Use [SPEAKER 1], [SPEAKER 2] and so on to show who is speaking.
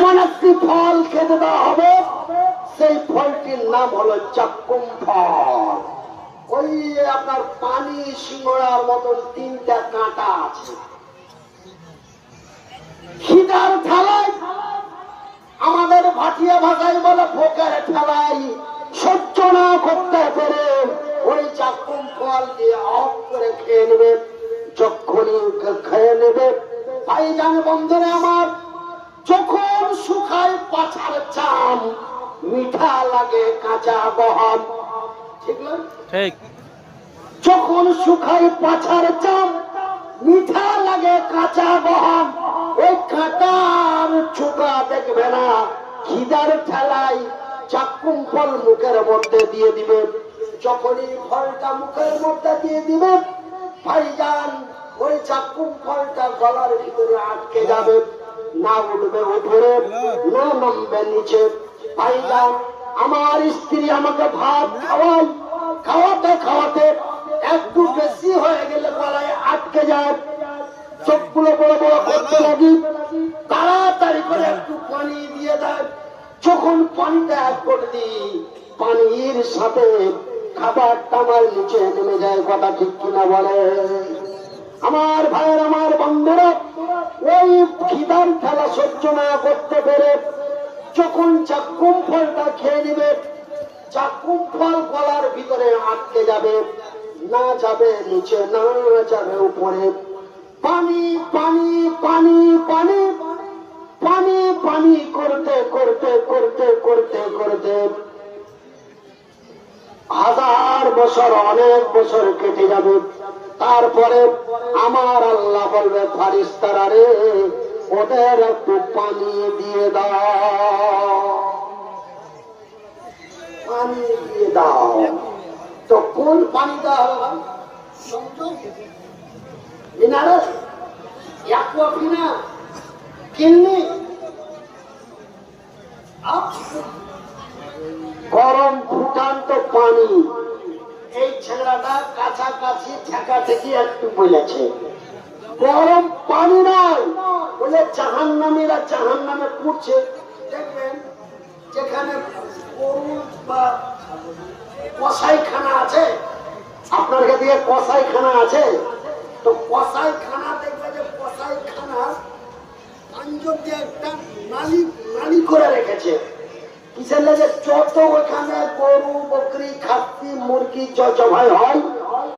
[SPEAKER 1] এমন একটি ফল খেতে দেওয়া হবে, সেই ফলটির নাম হলো চাক্কুম ফল। ওই আপনার পানি সিঙ্গড়ার মতন তিনটা কাঁটা আছে, খিদার ঠেলায়, আমাদের ভাটিয়া ভাষায় বলে ভোকের ঠেলায় সহ্য না করতে পেরে ওই চাক্কুম ফল দিয়ে অফ করে খেয়ে নেবে। যখনই খেয়ে নেবে, ভাইজান বন্ধুরা আমার, যখন শুকায় পাছার চাম, মিঠা লাগে কাঁচা গহম। ঠিক না?
[SPEAKER 2] ঠিক।
[SPEAKER 1] যখন শুকায় পাছার চাম, মিঠা লাগে কাঁচা গহম। ওই কাঁটার চোখা দেখবে না, খিদার ঠেলায় চাক্কুম ফল মুখের মধ্যে দিয়ে দিবে। যখনই ফলটা মুখের মধ্যে দিয়ে দিবে, ভাইজান ওই চাক্কুম ফলটা গলার ভিতরে আটকে যাবে, না উঠবে উপরে, না নামবে নিচে। ভাইজান আমার স্ত্রী আমাকে ভাত খাওয়াই, খাওয়াতে খাওয়াতে একটু বেশি হয়ে গেলে গলায় আটকে যায়, চোখগুলো বড় বড় করতে লাগি, তাড়াতাড়ি করে একটু পানি দিয়ে দেয়। যখন পানিটা এক করে দিই, পানির সাথে খাবারটা আমার নিচে নেমে যায়। কথা ঠিক কিনা বলে আমার ভাইয়ের, আমার বন্ধুরা? ওই খিদার ঠেলা সহ্য না করতে পেরে যখন চাক্কুম ফলটা খেয়ে নিবে, চাক্কুম ফল গলার ভিতরে আটকে যাবে, না যাবে নিচে, না যাবে উপরে। পানি পানি পানি পানি পানি পানি করতে করতে করতে করতে করতে হাজার বছর, অনেক বছর কেটে যাবে। তারপরে আমার আল্লাহ বলবে, ফারিস্তারা রে, ওদের একটু পানি দিয়ে দাও, পানি দিয়ে দাও। তো কোন পানি দেওয়া হবে? মিনারেল, অ্যাকুয়াফিনা, কিন্নি, গরম ফুটান্ত পানি। এই ছেলেটা কাছাকাছি ঠেকা ঠেকি একটু বলেছে, গরম পানি নাই বলে জাহান্নামীরা জাহান্নামে পুড়ছে। দেখবেন যেখানে গরু বা কসাইখানা আছে, আপনার কাছে কসাইখানা আছে, তো কসাইখানা দেখবে যে কসাইখানা পাঞ্জব দিয়ে একটা নালি নালি করে রেখেছে। কিসের লাগে? যত ওখানে গরু, বকরি, খাসি, মুরগি জবাই হয়,